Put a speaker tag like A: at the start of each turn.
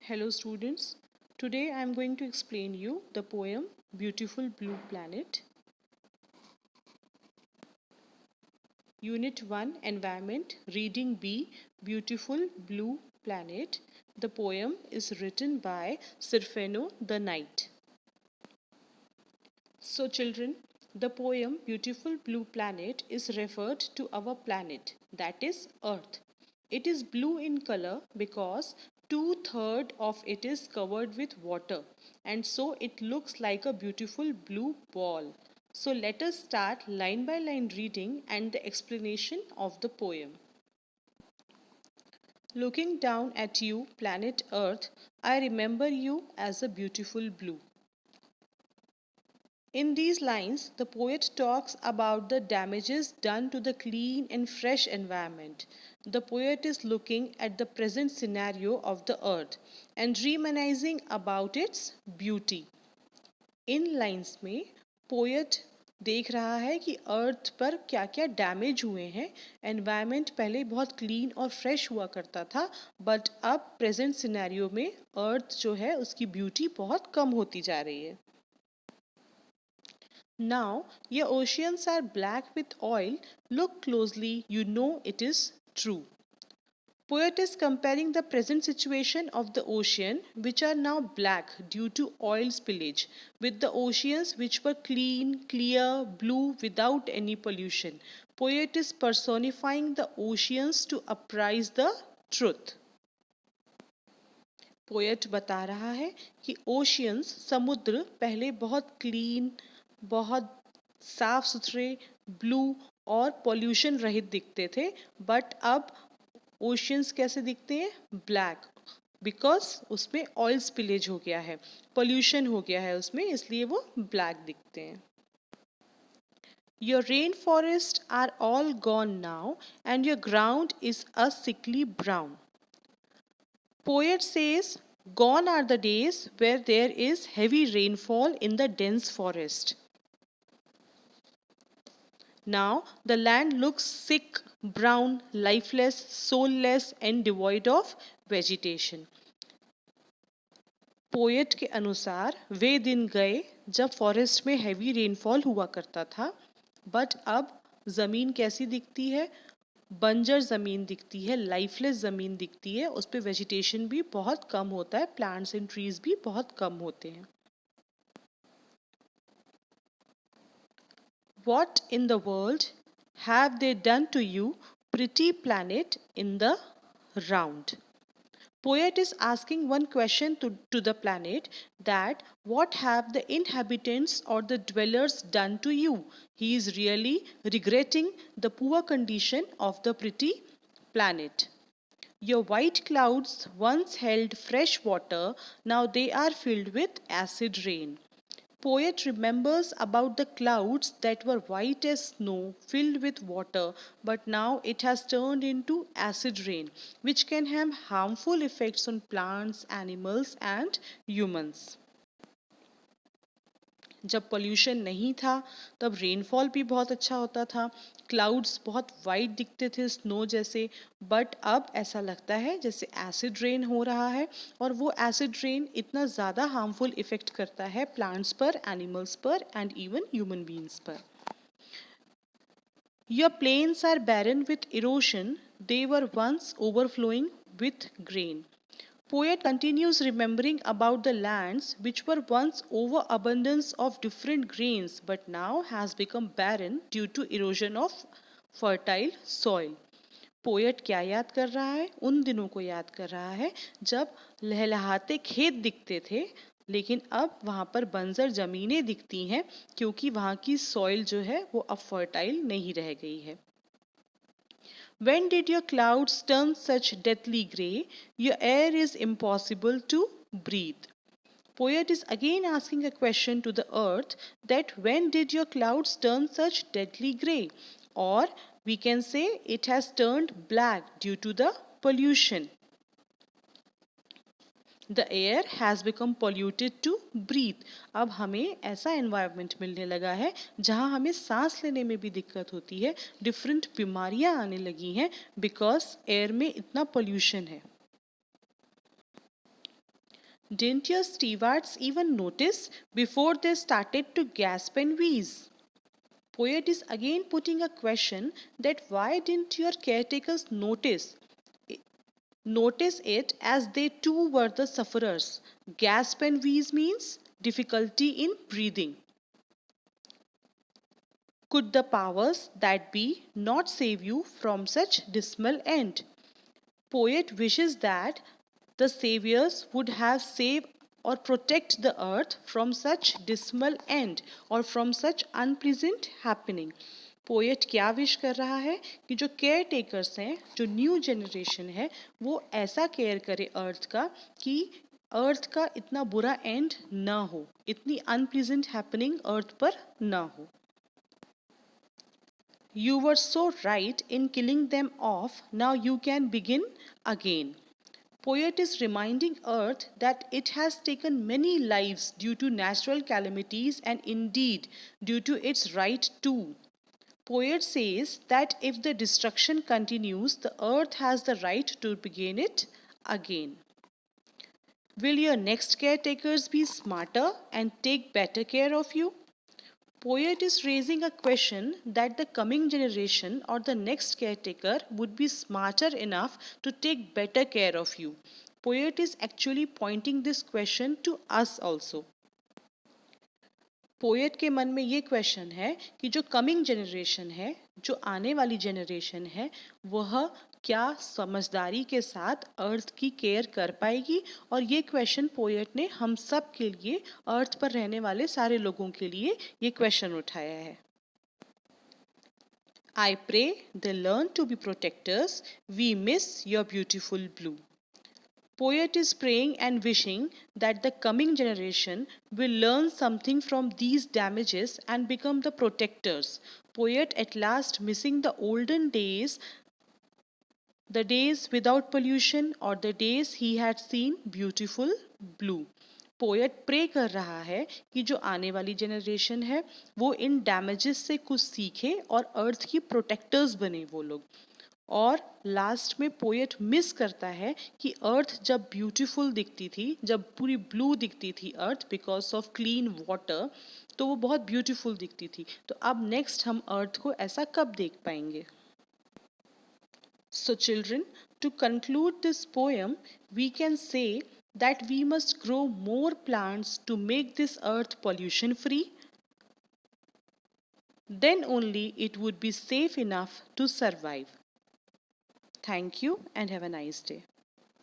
A: Hello students, today I am going to explain you the poem Beautiful Blue Planet. Unit 1 Environment, Reading B Beautiful Blue Planet. The poem is written by Sirfeno the Knight. So children, the poem Beautiful Blue Planet is referred to our planet, that is Earth. It is blue in color because two-thirds of it is covered with water, and so it looks like a beautiful blue ball. So let us start line by line reading and the explanation of the poem. Looking down at you, planet Earth, I remember you as a beautiful blue. In these lines, the poet talks about the damages done to the clean and fresh environment. The poet is looking at the present scenario of the earth and reminiscing about its beauty. In lines में poet देख रहा है कि अर्थ पर क्या क्या damage हुए हैं. एनवायरनमेंट पहले बहुत क्लीन और फ्रेश हुआ करता था, बट अब प्रेजेंट सिनेरियो में अर्थ जो है उसकी ब्यूटी बहुत कम होती जा रही है. Now, your oceans are black with oil. Look closely, you know it is true. Poet is comparing the present situation of the ocean, which are now black due to oil spillage, with the oceans which were clean, clear, blue without any pollution. Poet is personifying the oceans to apprise the truth. Poet बता रहा है कि oceans समुद्र पहले बहुत clean, बहुत साफ सुथरे, ब्लू और पॉल्यूशन रहित दिखते थे, बट अब ओशियंस कैसे दिखते हैं? ब्लैक, बिकॉज उसमें ऑयल स्पिलेज हो गया है, पॉल्यूशन हो गया है उसमें, इसलिए वो ब्लैक दिखते हैं. Your rainforests are all gone now and your ground is a sickly brown. Poet says, gone are the days where there is heavy rainfall in the dense forest. Now the land looks sick, brown, lifeless, soulless, and devoid of vegetation. Poet के अनुसार वे दिन गए जब forest में heavy rainfall हुआ करता था, but अब ज़मीन कैसी दिखती है? बंजर ज़मीन दिखती है, लाइफलेस ज़मीन दिखती है, उस पर वेजिटेशन भी बहुत कम होता है, प्लांट्स एंड ट्रीज भी बहुत कम होते हैं. What in the world have they done to you, pretty planet in the round? Poet is asking one question to the planet, that what have the inhabitants or the dwellers done to you? He is really regretting the poor condition of the pretty planet. Your white clouds once held fresh water, now they are filled with acid rain. Poet remembers about the clouds that were white as snow, filled with water, but now it has turned into acid rain, which can have harmful effects on plants, animals, and humans. जब pollution नहीं था तब rainfall भी बहुत अच्छा होता था, clouds बहुत वाइट दिखते थे स्नो जैसे, बट अब ऐसा लगता है जैसे एसिड रेन हो रहा है, और वो एसिड रेन इतना ज़्यादा हार्मफुल इफ़ेक्ट करता है प्लांट्स पर, एनिमल्स पर, एंड इवन ह्यूमन बींग्स पर. Your plains are barren with erosion, they were once overflowing with grain. Poet continues remembering about the lands which were once overabundance of different grains but now has become barren due to erosion of fertile soil. Poet क्या याद कर रहा है? उन दिनों को याद कर रहा है जब लहलहाते खेत दिखते थे, लेकिन अब वहाँ पर बंजर ज़मीनें दिखती हैं क्योंकि वहाँ की सॉइल जो है वो अब फर्टाइल नहीं रह गई है. When did your clouds turn such deathly grey? Your air is impossible to breathe. Poet is again asking a question to the earth, that when did your clouds turn such deadly grey? Or we can say it has turned black due to the pollution. The air has become polluted to breathe. अब हमें ऐसा environment मिलने लगा है जहाँ हमें सांस लेने में भी दिक्कत होती है, डिफरेंट बीमारियाँ आने लगी हैं बिकॉज एयर में इतना पोल्यूशन है. Didn't your stewards even notice before they started to gasp and wheeze? Poet is again putting a question that why didn't your caretakers notice it as they too were the sufferers? Gasp and wheeze means difficulty in breathing. Could the powers that be not save you from such dismal end? Poet wishes that the saviors would have saved or protect the earth from such dismal end or from such unpleasant happening. Poet क्या wish कर रहा है कि जो care takers हैं, जो new generation है, वो ऐसा केयर करे अर्थ का कि अर्थ का इतना बुरा एंड ना हो, इतनी अनप्लीजेंट हैपनिंग अर्थ पर ना हो. You were so right in killing them off, now you can begin again. Poet is reminding Earth that it has taken many lives due to natural calamities and indeed due to its right too. Poet says that if the destruction continues, the Earth has the right to begin it again. Will your next caretakers be smarter and take better care of you? Poet is raising a question that the coming generation or the next caretaker would be smarter enough to take better care of you. Poet is actually pointing this question to us also. Poet के मन में ये question है कि जो coming generation है, जो आने वाली जनरेशन है, वह क्या समझदारी के साथ अर्थ की केयर कर पाएगी. और ये क्वेश्चन पोएट ने हम सब के लिए, अर्थ पर रहने वाले सारे लोगों के लिए ये क्वेश्चन उठाया है. I pray they learn to be protectors. We miss your beautiful blue. Poet is praying and wishing that the coming generation will learn something from these damages and become the protectors. Poet at last missing the olden days, the days without pollution or the days he had seen beautiful blue. Poet pray कर रहा है कि जो आने वाली generation है वो इन damages से कुछ सीखे और अर्थ की प्रोटेक्टर्स बने वो लोग. और लास्ट में पोएट मिस करता है कि अर्थ जब ब्यूटीफुल दिखती थी, जब पूरी ब्लू दिखती थी earth because of clean water, तो वो बहुत ब्यूटीफुल दिखती थी. तो अब नेक्स्ट हम अर्थ को ऐसा कब देख पाएंगे? So children, to conclude this poem, we can say that we must grow more plants to make this earth pollution free. Then only it would be safe enough to survive. Thank you and have a nice day.